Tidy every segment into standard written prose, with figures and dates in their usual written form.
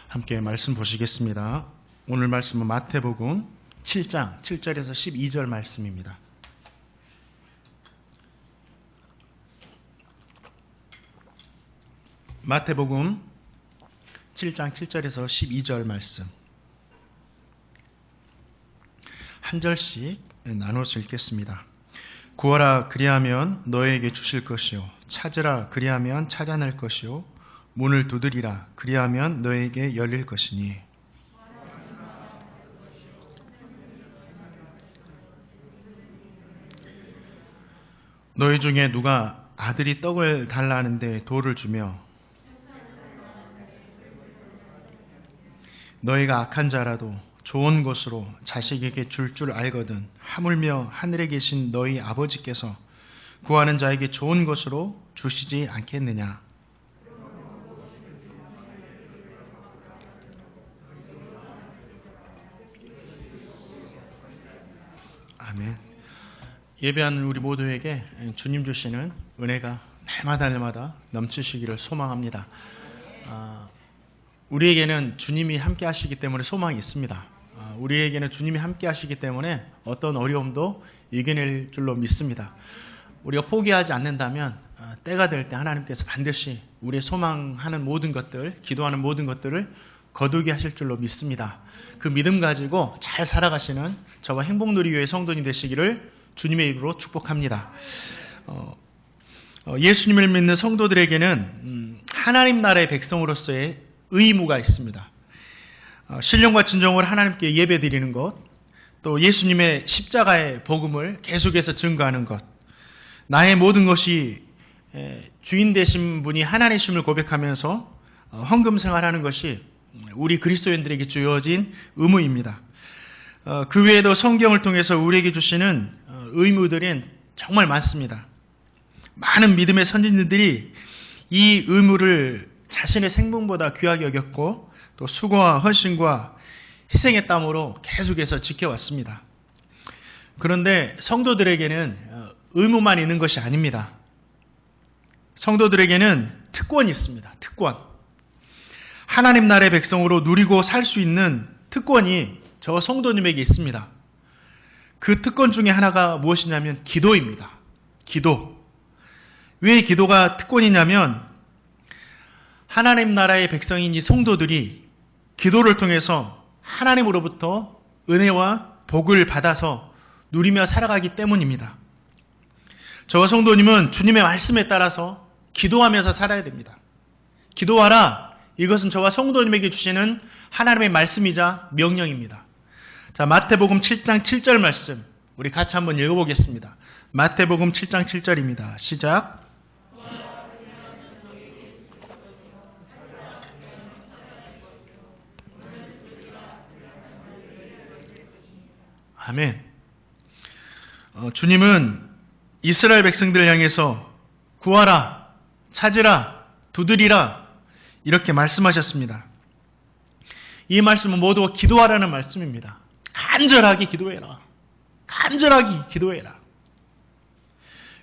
함께 말씀 보시겠습니다. 오늘 말씀은 마태복음 7장 7절에서 12절 말씀입니다. 마태복음 7장 7절에서 12절 말씀 한 절씩 나눠서 읽겠습니다. 구하라 그리하면 너에게 주실 것이요 찾으라 그리하면 찾아낼 것이요 문을 두드리라 그리하면 너에게 열릴 것이니 너희 중에 누가 아들이 떡을 달라는데 돌을 주며 너희가 악한 자라도 좋은 것으로 자식에게 줄 알거든 하물며 하늘에 계신 너희 아버지께서 구하는 자에게 좋은 것으로 주시지 않겠느냐. 아멘. 예배하는 우리 모두에게 주님 주시는 은혜가 날마다 넘치시기를 소망합니다. 우리에게는 주님이 함께 하시기 때문에 소망이 있습니다. 우리에게는 주님이 함께 하시기 때문에 어떤 어려움도 이겨낼 줄로 믿습니다. 우리가 포기하지 않는다면 때가 될 때 하나님께서 반드시 우리의 소망하는 모든 것들, 기도하는 모든 것들을 거두게 하실 줄로 믿습니다. 그 믿음 가지고 잘 살아가시는 저와 행복누리교회 성도님 되시기를 주님의 이름으로 축복합니다. 예수님을 믿는 성도들에게는 하나님 나라의 백성으로서의 의무가 있습니다. 신령과 진정으로 하나님께 예배드리는 것, 또 예수님의 십자가의 복음을 계속해서 증거하는 것, 나의 모든 것이 주인 되신 분이 하나님이심을 고백하면서 헌금 생활하는 것이 우리 그리스도인들에게 주어진 의무입니다. 그 외에도 성경을 통해서 우리에게 주시는 의무들은 정말 많습니다. 많은 믿음의 선진들이 이 의무를 자신의 생명보다 귀하게 여겼고 또 수고와 헌신과 희생의 땀으로 계속해서 지켜왔습니다. 그런데 성도들에게는 의무만 있는 것이 아닙니다. 성도들에게는 특권이 있습니다. 특권. 하나님 나라의 백성으로 누리고 살 수 있는 특권이 저 성도님에게 있습니다. 그 특권 중에 하나가 무엇이냐면 기도입니다. 기도. 왜 기도가 특권이냐면 하나님 나라의 백성인 이 성도들이 기도를 통해서 하나님으로부터 은혜와 복을 받아서 누리며 살아가기 때문입니다. 저와 성도님은 주님의 말씀에 따라서 기도하면서 살아야 됩니다. 기도하라. 이것은 저와 성도님에게 주시는 하나님의 말씀이자 명령입니다. 자, 마태복음 7장 7절 말씀 우리 같이 한번 읽어보겠습니다. 마태복음 7장 7절입니다. 시작. 아멘. 주님은 이스라엘 백성들을 향해서 구하라, 찾으라, 두드리라 이렇게 말씀하셨습니다. 이 말씀은 모두 기도하라는 말씀입니다. 간절하게 기도해라. 간절하게 기도해라.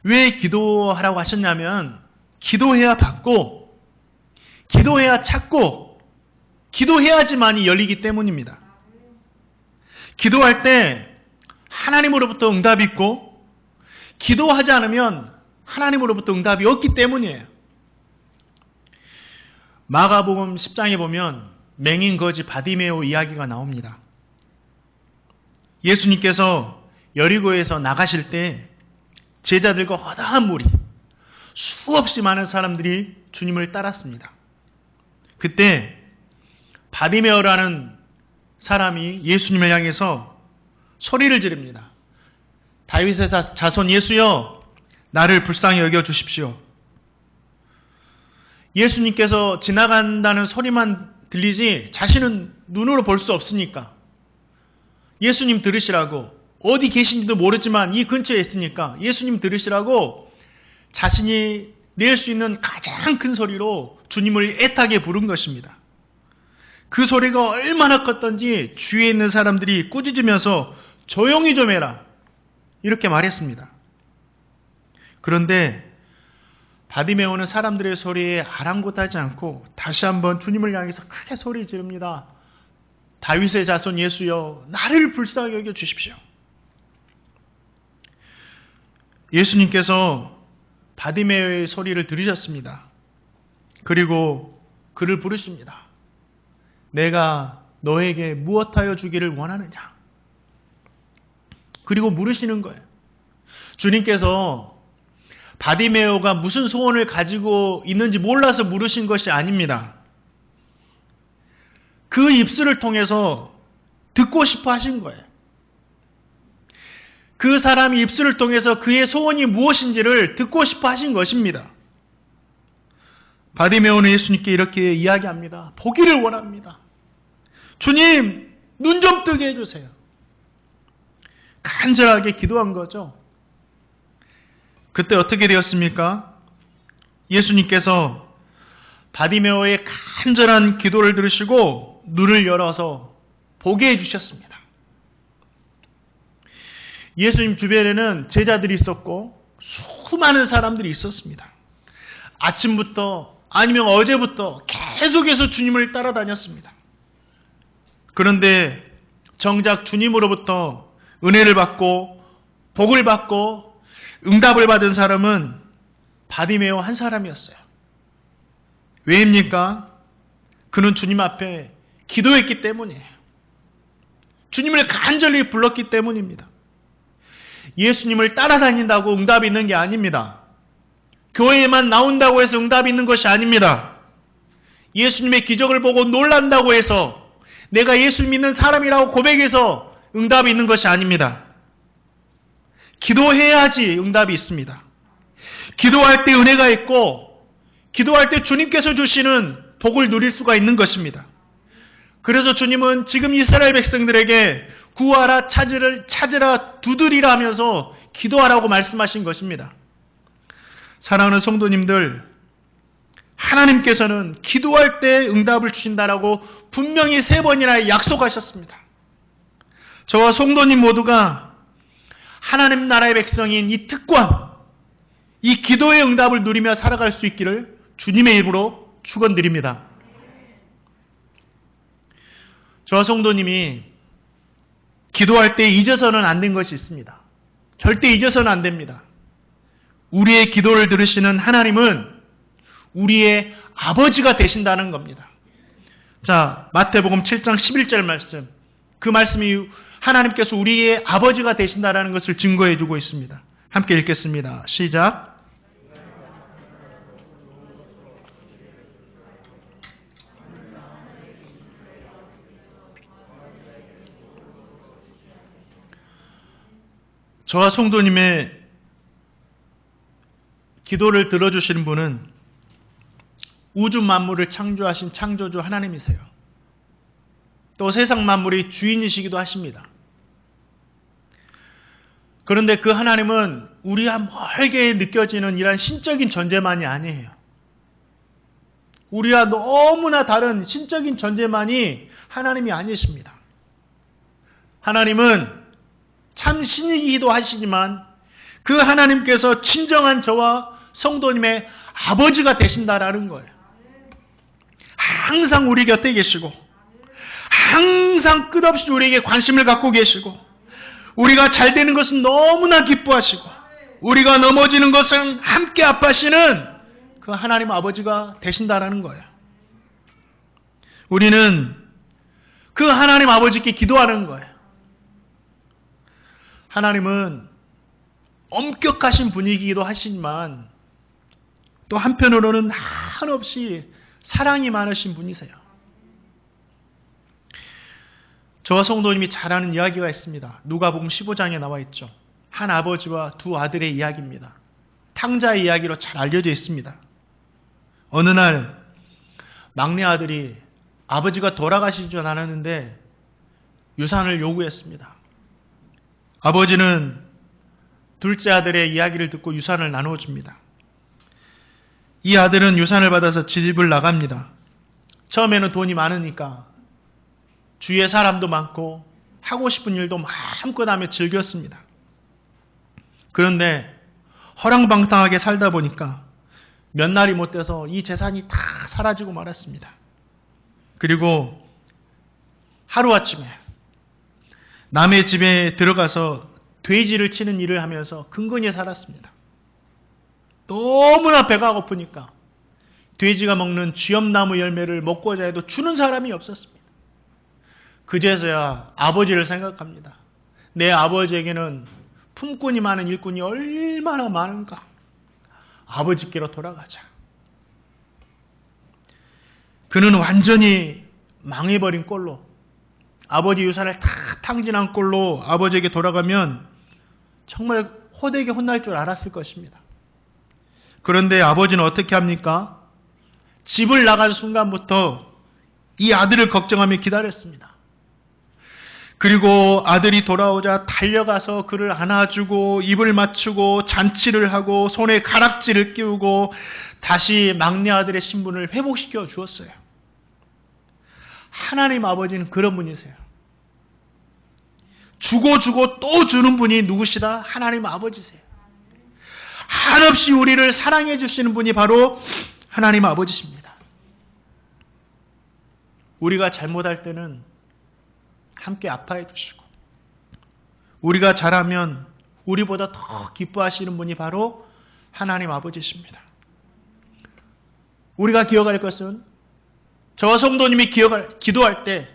왜 기도하라고 하셨냐면 기도해야 받고 기도해야 찾고 기도해야지만이 열리기 때문입니다. 기도할 때 하나님으로부터 응답이 있고 기도하지 않으면 하나님으로부터 응답이 없기 때문이에요. 마가복음 10장에 보면 맹인 거지 바디메오 이야기가 나옵니다. 예수님께서 여리고에서 나가실 때 제자들과 허다한 무리, 수없이 많은 사람들이 주님을 따랐습니다. 그때 바디메오라는 사람이 예수님을 향해서 소리를 지릅니다. 다윗의 자손 예수여, 나를 불쌍히 여겨 주십시오. 예수님께서 지나간다는 소리만 들리지 자신은 눈으로 볼 수 없으니까 예수님 들으시라고, 어디 계신지도 모르지만 이 근처에 있으니까 예수님 들으시라고 자신이 낼 수 있는 가장 큰 소리로 주님을 애타게 부른 것입니다. 그 소리가 얼마나 컸던지 주위에 있는 사람들이 꾸짖으면서 조용히 좀 해라 이렇게 말했습니다. 그런데 바디메오는 사람들의 소리에 아랑곳하지 않고 다시 한번 주님을 향해서 크게 소리 지릅니다. 다윗의 자손 예수여, 나를 불쌍히 여겨 주십시오. 예수님께서 바디메오의 소리를 들으셨습니다. 그리고 그를 부르십니다. 내가 너에게 무엇하여 주기를 원하느냐? 그리고 물으시는 거예요. 주님께서 바디메오가 무슨 소원을 가지고 있는지 몰라서 물으신 것이 아닙니다. 그 입술을 통해서 듣고 싶어 하신 거예요. 그 사람이 입술을 통해서 그의 소원이 무엇인지를 듣고 싶어 하신 것입니다. 바디메오는 예수님께 이렇게 이야기합니다. 보기를 원합니다. 주님, 눈 좀 뜨게 해주세요. 간절하게 기도한 거죠. 그때 어떻게 되었습니까? 예수님께서 바디메오의 간절한 기도를 들으시고 눈을 열어서 보게 해주셨습니다. 예수님 주변에는 제자들이 있었고 수많은 사람들이 있었습니다. 아침부터 아니면 어제부터 계속해서 주님을 따라다녔습니다. 그런데 정작 주님으로부터 은혜를 받고 복을 받고 응답을 받은 사람은 바디메오 한 사람이었어요. 왜입니까? 그는 주님 앞에 기도했기 때문이에요. 주님을 간절히 불렀기 때문입니다. 예수님을 따라다닌다고 응답이 있는 게 아닙니다. 교회에만 나온다고 해서 응답이 있는 것이 아닙니다. 예수님의 기적을 보고 놀란다고 해서 내가 예수 믿는 사람이라고 고백해서 응답이 있는 것이 아닙니다. 기도해야지 응답이 있습니다. 기도할 때 은혜가 있고 기도할 때 주님께서 주시는 복을 누릴 수가 있는 것입니다. 그래서 주님은 지금 이스라엘 백성들에게 구하라, 찾으라, 두드리라 하면서 기도하라고 말씀하신 것입니다. 사랑하는 성도님들, 하나님께서는 기도할 때 응답을 주신다라고 분명히 3번이나 약속하셨습니다. 저와 성도님 모두가 하나님 나라의 백성인 이 특권, 이 기도의 응답을 누리며 살아갈 수 있기를 주님의 이름으로 축원드립니다. 저와 성도님이 기도할 때 잊어서는 안 된 것이 있습니다. 절대 잊어서는 안 됩니다. 우리의 기도를 들으시는 하나님은 우리의 아버지가 되신다는 겁니다. 자, 마태복음 7장 11절 말씀. 그 말씀이 하나님께서 우리의 아버지가 되신다는 것을 증거해 주고 있습니다. 함께 읽겠습니다. 시작. 저와 성도님의 기도를 들어주시는 분은 우주 만물을 창조하신 창조주 하나님이세요. 또 세상 만물의 주인이시기도 하십니다. 그런데 그 하나님은 우리와 멀게 느껴지는 이러한 신적인 존재만이 아니에요. 우리와 너무나 다른 신적인 존재만이 하나님이 아니십니다. 하나님은 참 신이기도 하시지만 그 하나님께서 친정한 저와 성도님의 아버지가 되신다라는 거예요. 항상 우리 곁에 계시고 항상 끝없이 우리에게 관심을 갖고 계시고 우리가 잘 되는 것은 너무나 기뻐하시고 우리가 넘어지는 것은 함께 아파하시는 그 하나님 아버지가 되신다라는 거예요. 우리는 그 하나님 아버지께 기도하는 거예요. 하나님은 엄격하신 분위기이기도 하시지만 또 한편으로는 한없이 사랑이 많으신 분이세요. 저와 성도님이 잘 아는 이야기가 있습니다. 누가복음 15장에 나와 있죠. 한 아버지와 두 아들의 이야기입니다. 탕자의 이야기로 잘 알려져 있습니다. 어느 날 막내 아들이 아버지가 돌아가시지 줄 않았는데 유산을 요구했습니다. 아버지는 둘째 아들의 이야기를 듣고 유산을 나누어 줍니다. 이 아들은 유산을 받아서 집을 나갑니다. 처음에는 돈이 많으니까 주위에 사람도 많고 하고 싶은 일도 마음껏 하며 즐겼습니다. 그런데 허랑방탕하게 살다 보니까 몇 날이 못 돼서 이 재산이 다 사라지고 말았습니다. 그리고 하루아침에 남의 집에 들어가서 돼지를 치는 일을 하면서 근근히 살았습니다. 너무나 배가 고프니까 돼지가 먹는 쥐엄나무 열매를 먹고자 해도 주는 사람이 없었습니다. 그제서야 아버지를 생각합니다. 내 아버지에게는 품꾼이 많은 일꾼이 얼마나 많은가. 아버지께로 돌아가자. 그는 완전히 망해버린 꼴로, 아버지 유산을 다 탕진한 꼴로 아버지에게 돌아가면 정말 호되게 혼날 줄 알았을 것입니다. 그런데 아버지는 어떻게 합니까? 집을 나간 순간부터 이 아들을 걱정하며 기다렸습니다. 그리고 아들이 돌아오자 달려가서 그를 안아주고 입을 맞추고 잔치를 하고 손에 가락지를 끼우고 다시 막내 아들의 신분을 회복시켜 주었어요. 하나님 아버지는 그런 분이세요. 주고 또 주는 분이 누구시다? 하나님 아버지세요. 한없이 우리를 사랑해 주시는 분이 바로 하나님 아버지십니다. 우리가 잘못할 때는 함께 아파해 주시고, 우리가 잘하면 우리보다 더 기뻐하시는 분이 바로 하나님 아버지십니다. 우리가 기억할 것은, 저와 성도님이 기도할 때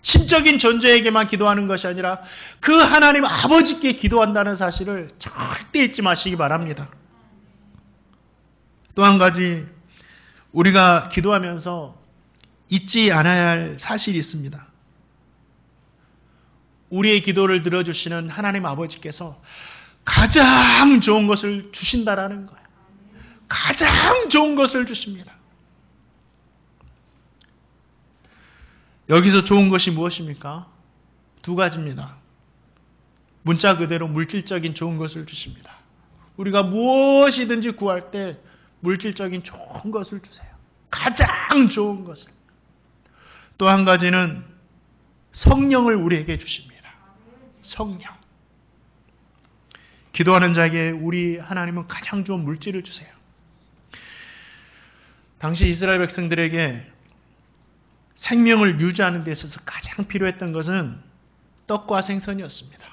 심적인 존재에게만 기도하는 것이 아니라 그 하나님 아버지께 기도한다는 사실을 절대 잊지 마시기 바랍니다. 또 한 가지, 우리가 기도하면서 잊지 않아야 할 사실이 있습니다. 우리의 기도를 들어주시는 하나님 아버지께서 가장 좋은 것을 주신다라는 거예요. 가장 좋은 것을 주십니다. 여기서 좋은 것이 무엇입니까? 두 가지입니다. 문자 그대로 물질적인 좋은 것을 주십니다. 우리가 무엇이든지 구할 때 물질적인 좋은 것을 주세요. 가장 좋은 것을. 또 한 가지는 성령을 우리에게 주십니다. 성령. 기도하는 자에게 우리 하나님은 가장 좋은 물질을 주세요. 당시 이스라엘 백성들에게 생명을 유지하는 데 있어서 가장 필요했던 것은 떡과 생선이었습니다.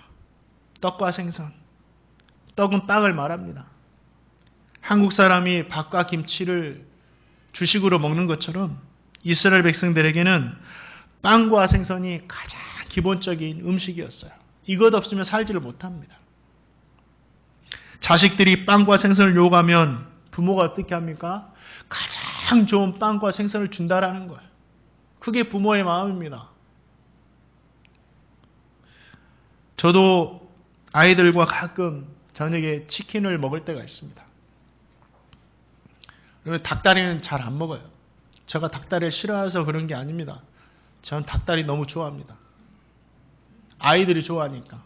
떡과 생선. 떡은 빵을 말합니다. 한국 사람이 밥과 김치를 주식으로 먹는 것처럼 이스라엘 백성들에게는 빵과 생선이 가장 기본적인 음식이었어요. 이것 없으면 살지를 못합니다. 자식들이 빵과 생선을 요구하면 부모가 어떻게 합니까? 가장 좋은 빵과 생선을 준다라는 거예요. 그게 부모의 마음입니다. 저도 아이들과 가끔 저녁에 치킨을 먹을 때가 있습니다. 닭다리는 잘 안 먹어요. 제가 닭다리를 싫어해서 그런 게 아닙니다. 저는 닭다리 너무 좋아합니다. 아이들이 좋아하니까.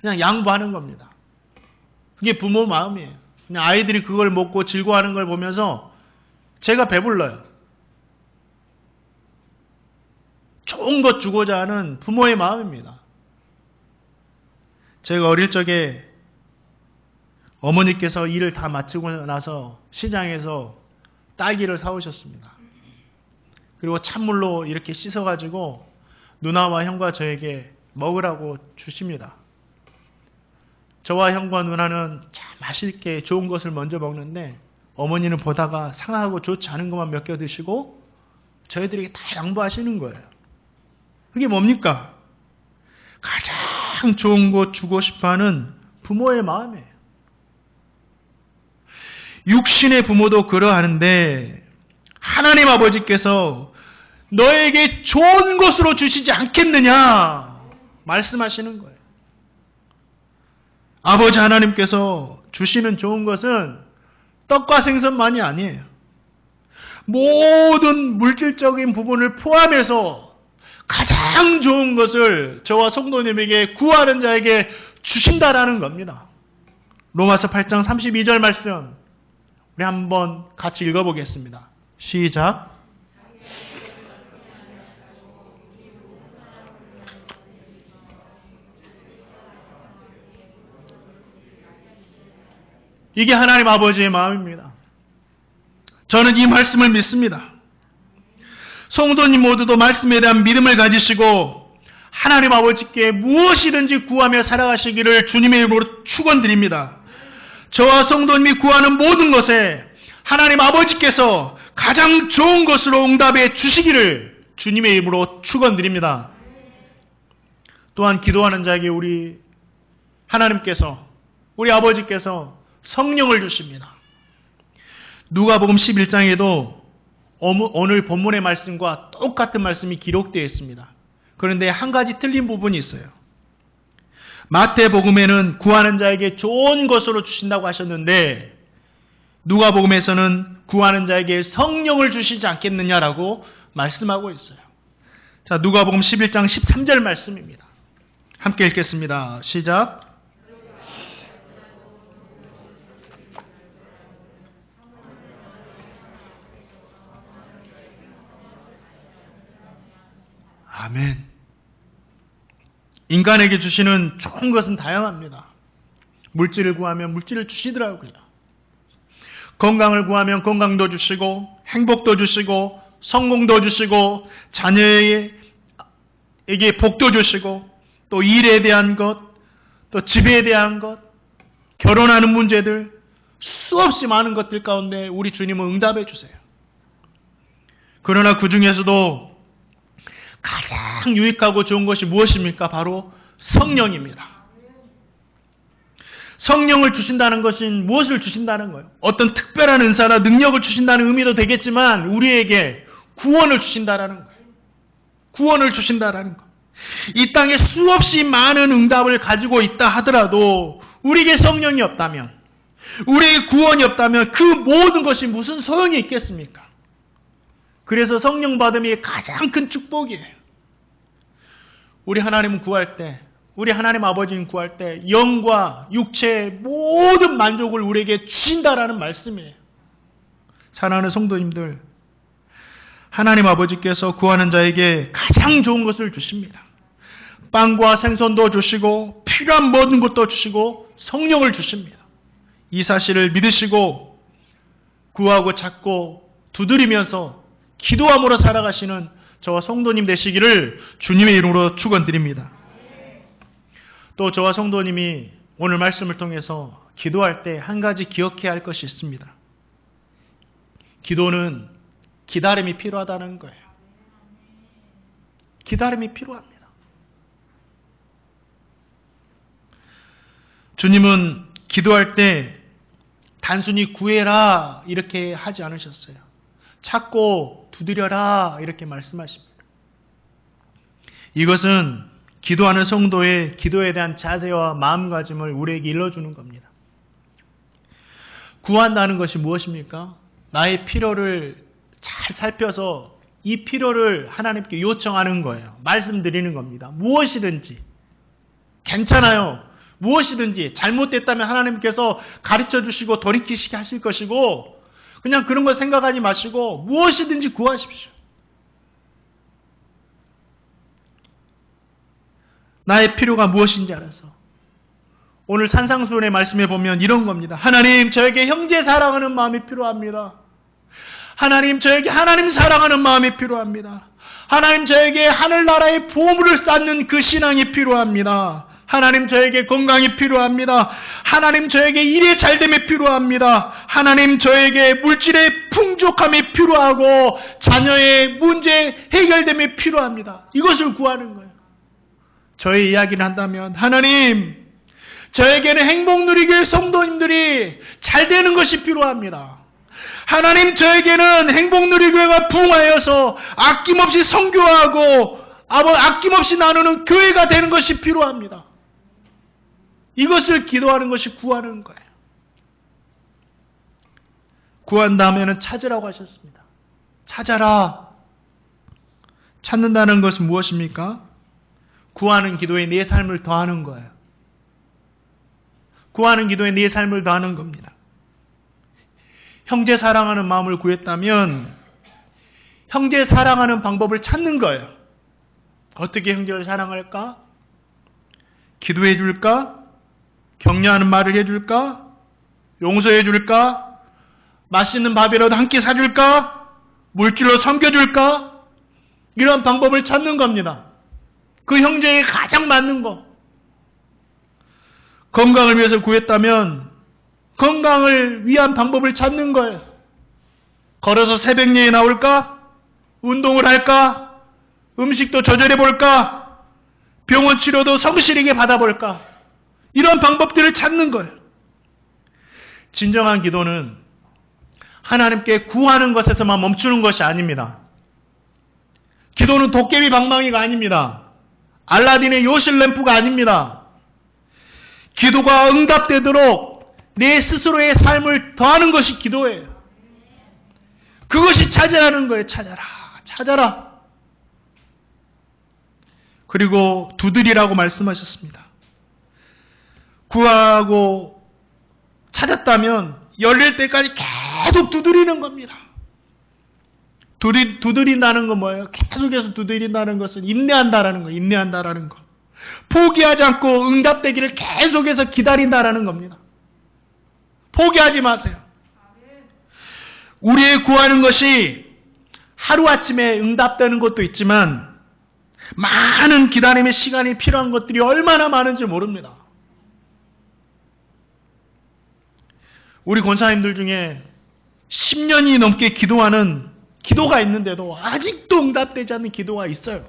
그냥 양보하는 겁니다. 그게 부모 마음이에요. 그냥 아이들이 그걸 먹고 즐거워하는 걸 보면서 제가 배불러요. 좋은 것 주고자 하는 부모의 마음입니다. 제가 어릴 적에 어머니께서 일을 다 마치고 나서 시장에서 딸기를 사오셨습니다. 그리고 찬물로 이렇게 씻어가지고 누나와 형과 저에게 먹으라고 주십니다. 저와 형과 누나는 참 맛있게 좋은 것을 먼저 먹는데 어머니는 보다가 상하고 좋지 않은 것만 몇 개 드시고 저희들에게 다 양보하시는 거예요. 그게 뭡니까? 가장 좋은 것 주고 싶어하는 부모의 마음이에요. 육신의 부모도 그러하는데 하나님 아버지께서 너에게 좋은 것으로 주시지 않겠느냐 말씀하시는 거예요. 아버지 하나님께서 주시는 좋은 것은 떡과 생선만이 아니에요. 모든 물질적인 부분을 포함해서 가장 좋은 것을 저와 성도님에게 구하는 자에게 주신다라는 겁니다. 로마서 8장 32절 말씀 우리 한번 같이 읽어보겠습니다. 시작. 이게 하나님 아버지의 마음입니다. 저는 이 말씀을 믿습니다. 성도님 모두도 말씀에 대한 믿음을 가지시고 하나님 아버지께 무엇이든지 구하며 살아가시기를 주님의 이름으로 축원드립니다. 저와 성도님이 구하는 모든 것에 하나님 아버지께서 가장 좋은 것으로 응답해 주시기를 주님의 이름으로 축원드립니다. 또한 기도하는 자에게 우리 하나님께서, 우리 아버지께서 성령을 주십니다. 누가복음 11장에도 오늘 본문의 말씀과 똑같은 말씀이 기록되어 있습니다. 그런데 한 가지 틀린 부분이 있어요. 마태복음에는 구하는 자에게 좋은 것으로 주신다고 하셨는데 누가복음에서는 구하는 자에게 성령을 주시지 않겠느냐라고 말씀하고 있어요. 자, 누가복음 11장 13절 말씀입니다. 함께 읽겠습니다. 시작. 아멘. 인간에게 주시는 좋은 것은 다양합니다. 물질을 구하면 물질을 주시더라고요. 건강을 구하면 건강도 주시고 행복도 주시고 성공도 주시고 자녀에게 복도 주시고 또 일에 대한 것, 또 집에 대한 것, 결혼하는 문제들, 수없이 많은 것들 가운데 우리 주님은 응답해 주세요. 그러나 그 중에서도 가장 유익하고 좋은 것이 무엇입니까? 바로 성령입니다. 성령을 주신다는 것은 무엇을 주신다는 거예요? 어떤 특별한 은사나 능력을 주신다는 의미도 되겠지만 우리에게 구원을 주신다라는 거예요. 구원을 주신다라는 거예요. 이 땅에 수없이 많은 응답을 가지고 있다 하더라도 우리에게 성령이 없다면, 우리에게 구원이 없다면 그 모든 것이 무슨 소용이 있겠습니까? 그래서 성령 받음이 가장 큰 축복이에요. 우리 하나님은 구할 때, 우리 하나님 아버지는 구할 때 영과 육체의 모든 만족을 우리에게 주신다라는 말씀이에요. 사랑하는 성도님들, 하나님 아버지께서 구하는 자에게 가장 좋은 것을 주십니다. 빵과 생선도 주시고 필요한 모든 것도 주시고 성령을 주십니다. 이 사실을 믿으시고 구하고 찾고 두드리면서 기도함으로 살아가시는 저와 성도님 되시기를 주님의 이름으로 축원드립니다. 또 저와 성도님이 오늘 말씀을 통해서 기도할 때 한 가지 기억해야 할 것이 있습니다. 기도는 기다림이 필요하다는 거예요. 기다림이 필요합니다. 주님은 기도할 때 단순히 구해라 이렇게 하지 않으셨어요. 찾고 두드려라 이렇게 말씀하십니다. 이것은 기도하는 성도의 기도에 대한 자세와 마음가짐을 우리에게 일러주는 겁니다. 구한다는 것이 무엇입니까? 나의 필요를 잘 살펴서 이 필요를 하나님께 요청하는 거예요. 말씀드리는 겁니다. 무엇이든지 괜찮아요. 무엇이든지 잘못됐다면 하나님께서 가르쳐 주시고 돌이키시게 하실 것이고 그냥 그런 거 생각하지 마시고 무엇이든지 구하십시오. 나의 필요가 무엇인지 알아서. 오늘 산상수훈의 말씀에 보면 이런 겁니다. 하나님, 저에게 형제 사랑하는 마음이 필요합니다. 하나님, 저에게 하나님 사랑하는 마음이 필요합니다. 하나님, 저에게 하늘나라의 보물을 쌓는 그 신앙이 필요합니다. 하나님, 저에게 건강이 필요합니다. 하나님, 저에게 일의 잘됨이 필요합니다. 하나님, 저에게 물질의 풍족함이 필요하고 자녀의 문제 해결됨이 필요합니다. 이것을 구하는 거예요. 저의 이야기를 한다면 하나님, 저에게는 행복 누리교회 성도님들이 잘 되는 것이 필요합니다. 하나님, 저에게는 행복 누리교회가 부흥하여서 아낌없이 선교하고 아낌없이 나누는 교회가 되는 것이 필요합니다. 이것을 기도하는 것이 구하는 거예요. 구한 다음에는 찾으라고 하셨습니다. 찾아라. 찾는다는 것은 무엇입니까? 구하는 기도에 내 삶을 더하는 거예요. 구하는 기도에 내 삶을 더하는 겁니다. 형제 사랑하는 마음을 구했다면 형제 사랑하는 방법을 찾는 거예요. 어떻게 형제를 사랑할까? 기도해 줄까? 격려하는 말을 해줄까? 용서해 줄까? 맛있는 밥이라도 한 끼 사줄까? 물질로 섬겨줄까? 이런 방법을 찾는 겁니다. 그 형제에게 가장 맞는 거. 건강을 위해서 구했다면 건강을 위한 방법을 찾는 거예요. 걸어서 새벽녘에 나올까? 운동을 할까? 음식도 조절해 볼까? 병원 치료도 성실하게 받아볼까? 이런 방법들을 찾는 거예요. 진정한 기도는 하나님께 구하는 것에서만 멈추는 것이 아닙니다. 기도는 도깨비 방망이가 아닙니다. 알라딘의 요실 램프가 아닙니다. 기도가 응답되도록 내 스스로의 삶을 더하는 것이 기도예요. 그것이 찾아라는 거예요. 찾아라. 찾아라. 그리고 두드리라고 말씀하셨습니다. 구하고 찾았다면 열릴 때까지 계속 두드리는 겁니다. 두드린다는 건 뭐예요? 계속해서 두드린다는 것은 인내한다라는 거, 인내한다라는 거. 포기하지 않고 응답되기를 계속해서 기다린다라는 겁니다. 포기하지 마세요. 우리의 구하는 것이 하루아침에 응답되는 것도 있지만 많은 기다림의 시간이 필요한 것들이 얼마나 많은지 모릅니다. 우리 권사님들 중에 10년이 넘게 기도하는 기도가 있는데도 아직도 응답되지 않는 기도가 있어요.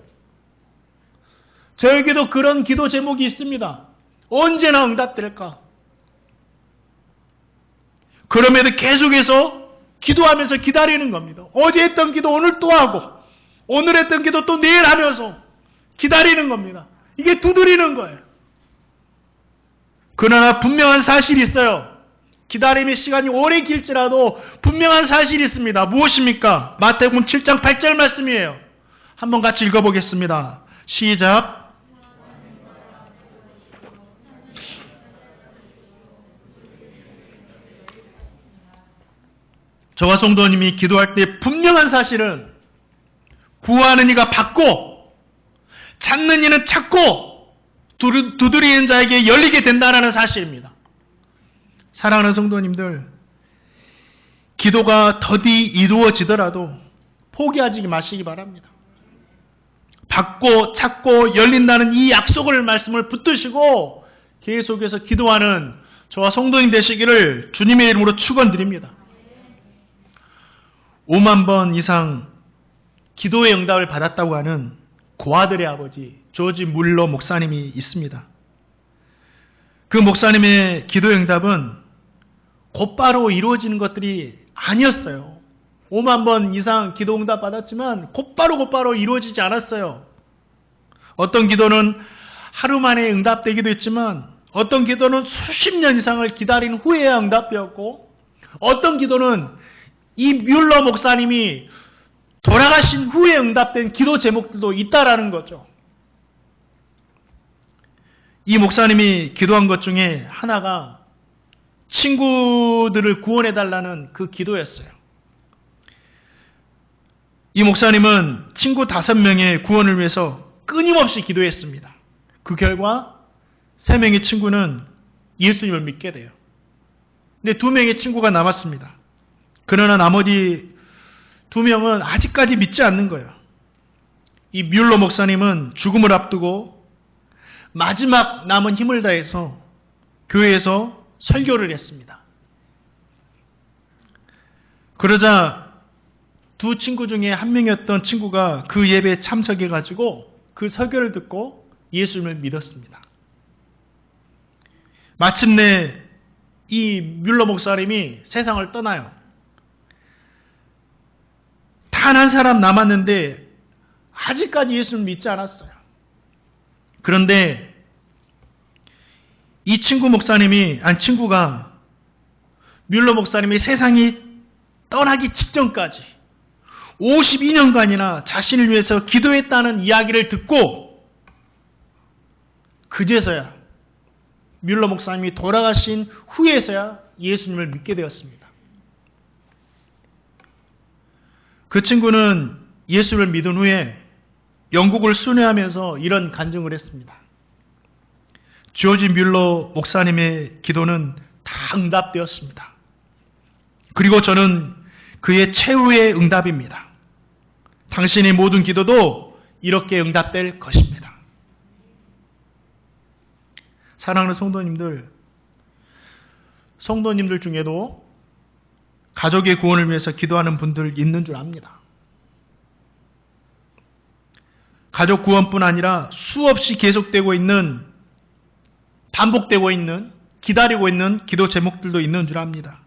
저에게도 그런 기도 제목이 있습니다. 언제나 응답될까? 그럼에도 계속해서 기도하면서 기다리는 겁니다. 어제 했던 기도 오늘 또 하고 오늘 했던 기도 또 내일 하면서 기다리는 겁니다. 이게 두드리는 거예요. 그러나 분명한 사실이 있어요. 기다림의 시간이 오래 길지라도 분명한 사실이 있습니다. 무엇입니까? 마태복음 7장 8절 말씀이에요. 한번 같이 읽어보겠습니다. 시작. 저와 성도님이 기도할 때 분명한 사실은 구하는 이가 받고 찾는 이는 찾고 두드리는 자에게 열리게 된다는 사실입니다. 사랑하는 성도님들, 기도가 더디 이루어지더라도 포기하지 마시기 바랍니다. 받고 찾고 열린다는 이 약속을 말씀을 붙드시고 계속해서 기도하는 저와 성도님 되시기를 주님의 이름으로 축원드립니다. 5만 번 이상 기도의 응답을 받았다고 하는 고아들의 아버지 조지 물러 목사님이 있습니다. 그 목사님의 기도의 응답은 곧바로 이루어지는 것들이 아니었어요. 5만 번 이상 기도 응답 받았지만 곧바로 이루어지지 않았어요. 어떤 기도는 하루 만에 응답되기도 했지만 어떤 기도는 수십 년 이상을 기다린 후에야 응답되었고 어떤 기도는 이 뮬러 목사님이 돌아가신 후에 응답된 기도 제목들도 있다라는 거죠. 이 목사님이 기도한 것 중에 하나가 친구들을 구원해달라는 그 기도였어요. 이 목사님은 친구 5명의 구원을 위해서 끊임없이 기도했습니다. 그 결과 3명의 친구는 예수님을 믿게 돼요. 근데 2명의 친구가 남았습니다. 그러나 나머지 2명은 아직까지 믿지 않는 거예요. 이 뮬러 목사님은 죽음을 앞두고 마지막 남은 힘을 다해서 교회에서 설교를 했습니다. 그러자 2 친구 중에 1명이었던 친구가 그 예배에 참석해가지고 그 설교를 듣고 예수님을 믿었습니다. 마침내 이 뮬러 목사님이 세상을 떠나요. 단 한 사람 남았는데 아직까지 예수를 믿지 않았어요. 그런데 이 친구가 뮬러 목사님이 세상이 떠나기 직전까지 52년간이나 자신을 위해서 기도했다는 이야기를 듣고 그제서야 뮬러 목사님이 돌아가신 후에서야 예수님을 믿게 되었습니다. 그 친구는 예수를 믿은 후에 영국을 순회하면서 이런 간증을 했습니다. 조지 뮬러 목사님의 기도는 다 응답되었습니다. 그리고 저는 그의 최후의 응답입니다. 당신의 모든 기도도 이렇게 응답될 것입니다. 사랑하는 성도님들 중에도 가족의 구원을 위해서 기도하는 분들 있는 줄 압니다. 가족 구원뿐 아니라 수없이 계속되고 있는, 반복되고 있는, 기다리고 있는 기도 제목들도 있는 줄 압니다.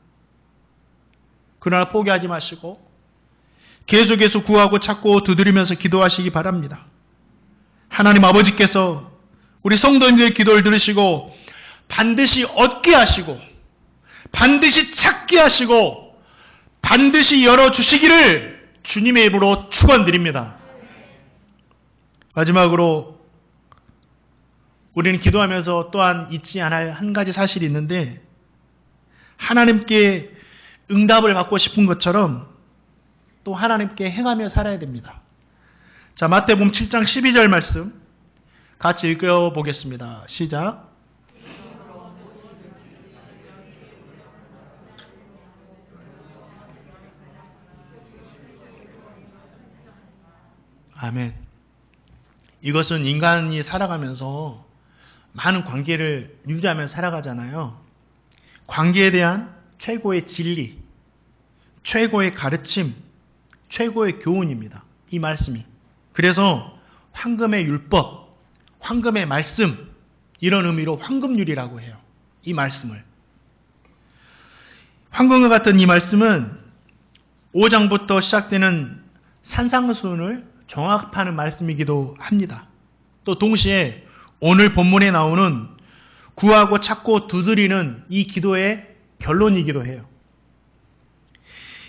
그러나 포기하지 마시고 계속해서 구하고 찾고 두드리면서 기도하시기 바랍니다. 하나님 아버지께서 우리 성도님들의 기도를 들으시고 반드시 얻게 하시고 반드시 찾게 하시고 반드시 열어주시기를 주님의 입으로 축원드립니다. 마지막으로 우리는 기도하면서 또한 잊지 않을 한 가지 사실이 있는데, 하나님께 응답을 받고 싶은 것처럼 또 하나님께 행하며 살아야 됩니다. 자, 마태복음 7장 12절 말씀 같이 읽어보겠습니다. 시작. 아멘. 이것은 인간이 살아가면서 많은 관계를 유지하면서 살아가잖아요. 관계에 대한 최고의 진리, 최고의 가르침, 최고의 교훈입니다. 이 말씀이. 그래서 황금의 율법, 황금의 말씀, 이런 의미로 황금률이라고 해요. 이 말씀을. 황금과 같은 이 말씀은 5장부터 시작되는 산상수훈을 정합하는 말씀이기도 합니다. 또 동시에 오늘 본문에 나오는 구하고 찾고 두드리는 이 기도의 결론이기도 해요.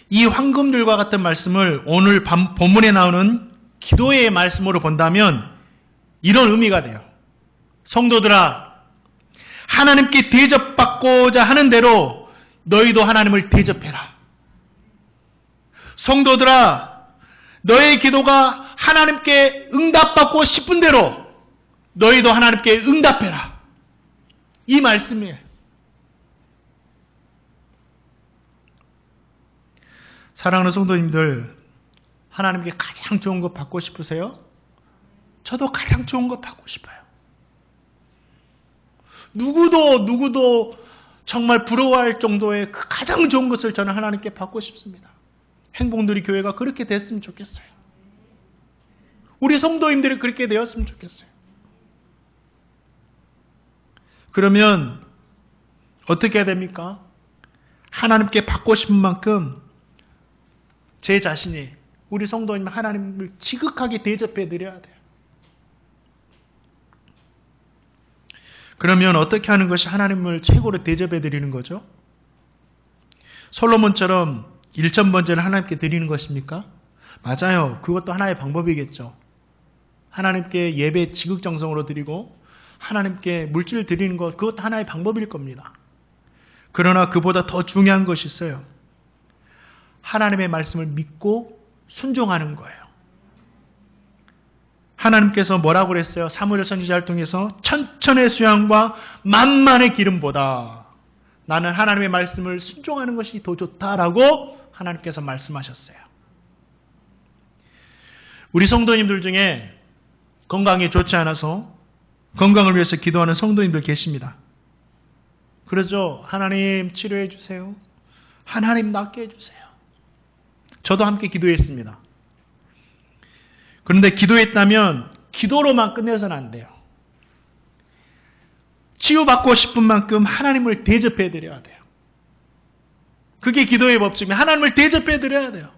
이 황금들과 같은 말씀을 오늘 본문에 나오는 기도의 말씀으로 본다면 이런 의미가 돼요. 성도들아, 하나님께 대접받고자 하는 대로 너희도 하나님을 대접해라. 성도들아, 너의 기도가 하나님께 응답받고 싶은 대로 너희도 하나님께 응답해라. 이 말씀이에요. 사랑하는 성도님들, 하나님께 가장 좋은 것 받고 싶으세요? 저도 가장 좋은 것 받고 싶어요. 누구도 정말 부러워할 정도의 그 가장 좋은 것을 저는 하나님께 받고 싶습니다. 행복누리 교회가 그렇게 됐으면 좋겠어요. 우리 성도님들이 그렇게 되었으면 좋겠어요. 그러면 어떻게 해야 됩니까? 하나님께 받고 싶은 만큼 제 자신이, 우리 성도님 하나님을 지극하게 대접해 드려야 돼요. 그러면 어떻게 하는 것이 하나님을 최고로 대접해 드리는 거죠? 솔로몬처럼 1,000번째는 하나님께 드리는 것입니까? 맞아요. 그것도 하나의 방법이겠죠. 하나님께 예배 지극정성으로 드리고 하나님께 물질을 드리는 것, 그것도 하나의 방법일 겁니다. 그러나 그보다 더 중요한 것이 있어요. 하나님의 말씀을 믿고 순종하는 거예요. 하나님께서 뭐라고 그랬어요? 사무엘 선지자를 통해서 천천의 수양과 만만의 기름보다 나는 하나님의 말씀을 순종하는 것이 더 좋다라고 하나님께서 말씀하셨어요. 우리 성도님들 중에 건강이 좋지 않아서 건강을 위해서 기도하는 성도님들 계십니다. 그러죠? 하나님 치료해 주세요. 하나님 낫게 해주세요. 저도 함께 기도했습니다. 그런데 기도했다면 기도로만 끝내서는 안 돼요. 치유받고 싶은 만큼 하나님을 대접해 드려야 돼요. 그게 기도의 법칙입니다. 하나님을 대접해 드려야 돼요.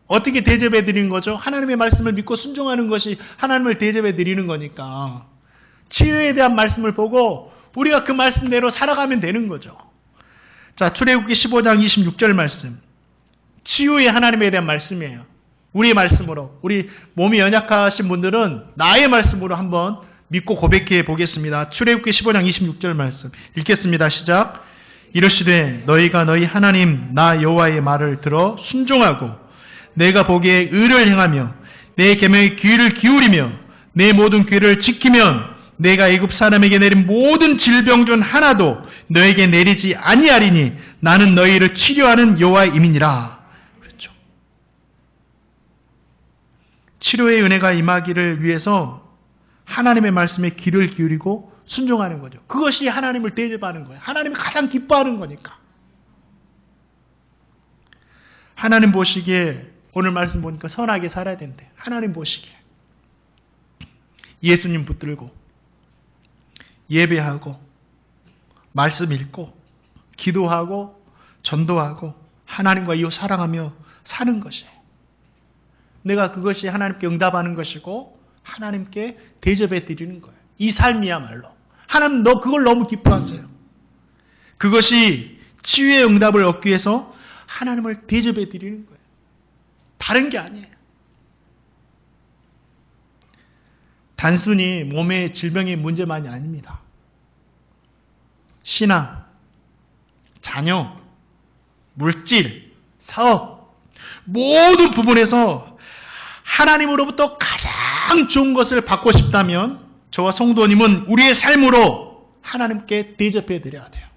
어떻게 대접해 드리는 거죠? 하나님의 말씀을 믿고 순종하는 것이 하나님을 대접해 드리는 거니까 치유에 대한 말씀을 보고 우리가 그 말씀대로 살아가면 되는 거죠. 자, 출애굽기 15장 26절 말씀. 치유의 하나님에 대한 말씀이에요. 우리의 말씀으로, 우리 몸이 연약하신 분들은 나의 말씀으로 한번 믿고 고백해 보겠습니다. 출애굽기 15장 26절 말씀 읽겠습니다. 시작. 이르시되 너희가 너희 하나님 나 여호와의 말을 들어 순종하고 내가 보기에 의를 행하며 내 계명에 귀를 기울이며 내 모든 귀를 지키면 내가 애굽 사람에게 내린 모든 질병 중 하나도 너에게 내리지 아니하리니 나는 너희를 치료하는 여호와임이니라. 그렇죠. 치료의 은혜가 임하기를 위해서 하나님의 말씀에 귀를 기울이고 순종하는 거죠. 그것이 하나님을 대접하는 거예요. 하나님이 가장 기뻐하는 거니까. 하나님 보시기에 오늘 말씀 보니까 선하게 살아야 된대. 하나님 보시기에. 예수님 붙들고 예배하고 말씀 읽고 기도하고 전도하고 하나님과 이웃 사랑하며 사는 것이에요. 내가 그것이 하나님께 응답하는 것이고 하나님께 대접해 드리는 거예요. 이 삶이야말로. 하나님 그걸 너무 기뻐하세요. 그것이 치유의 응답을 얻기 위해서 하나님을 대접해 드리는 거예요. 다른 게 아니에요. 단순히 몸의 질병의 문제만이 아닙니다. 신앙, 자녀, 물질, 사업, 모든 부분에서 하나님으로부터 가장 좋은 것을 받고 싶다면 저와 성도님은 우리의 삶으로 하나님께 대접해 드려야 돼요.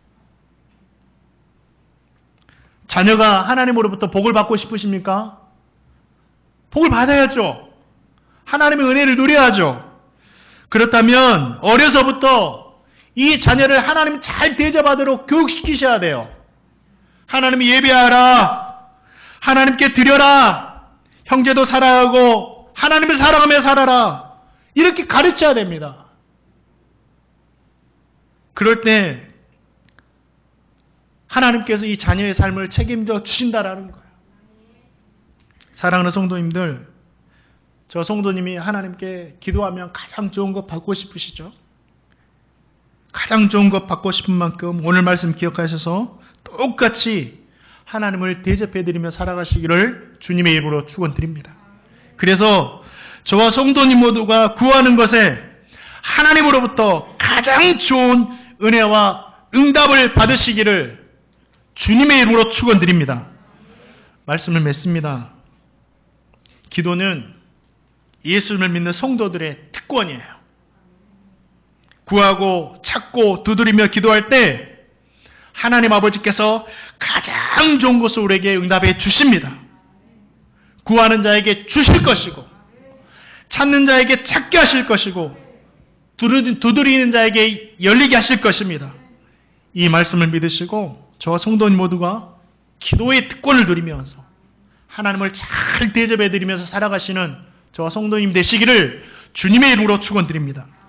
자녀가 하나님으로부터 복을 받고 싶으십니까? 복을 받아야죠. 하나님의 은혜를 누려야죠. 그렇다면 어려서부터 이 자녀를 하나님 잘 대접하도록 교육시키셔야 돼요. 하나님이 예배하라. 하나님께 드려라. 형제도 사랑하고 하나님을 사랑하며 살아라. 이렇게 가르쳐야 됩니다. 그럴 때 하나님께서 이 자녀의 삶을 책임져 주신다라는 거예요. 사랑하는 성도님들, 저 성도님이 하나님께 기도하면 가장 좋은 것 받고 싶으시죠? 가장 좋은 것 받고 싶은 만큼 오늘 말씀 기억하셔서 똑같이 하나님을 대접해드리며 살아가시기를 주님의 이름으로 축원드립니다. 그래서 저와 성도님 모두가 구하는 것에 하나님으로부터 가장 좋은 은혜와 응답을 받으시기를 주님의 이름으로 축원드립니다. 말씀을 맺습니다. 기도는 예수님을 믿는 성도들의 특권이에요. 구하고 찾고 두드리며 기도할 때 하나님 아버지께서 가장 좋은 것을 우리에게 응답해 주십니다. 구하는 자에게 주실 것이고 찾는 자에게 찾게 하실 것이고 두드리는 자에게 열리게 하실 것입니다. 이 말씀을 믿으시고 저와 성도님 모두가 기도의 특권을 누리면서 하나님을 잘 대접해 드리면서 살아가시는 저와 성도님 되시기를 주님의 이름으로 축원드립니다.